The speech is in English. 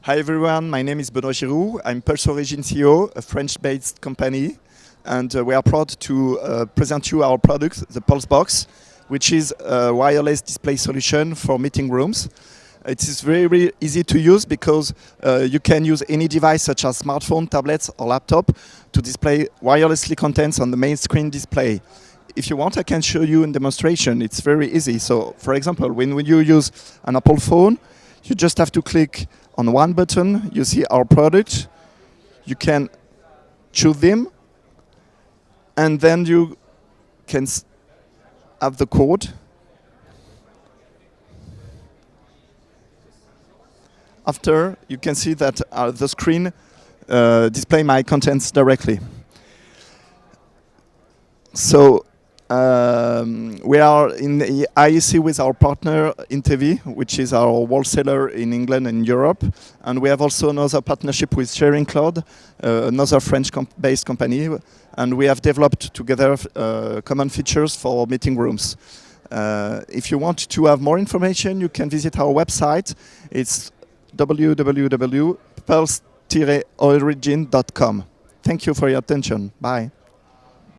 Hi everyone, my name is Benoît Giroux. I'm Pulse Origin CEO, a French-based company, and we are proud to present you our product, the Pulse Box, which is a wireless display solution for meeting rooms. It is very easy to use because you can use any device such as smartphone, tablets or laptop to display wirelessly contents on the main screen display. If you want, I can show you in demonstration. It's very easy. So, for example, when you use an Apple phone, you just have to click on one button. You see our product. You can choose them, and then you can have the code. After, you can see that the screen display my contents directly. So we are in the ISE with our partner Intevi, which is our wholesaler in England and Europe, and we have also another partnership with Sharing Cloud, another French-based company, and we have developed together common features for meeting rooms. If you want to have more information, you can visit our website. It's www.pulse-origin.com. Thank you for your attention. Bye.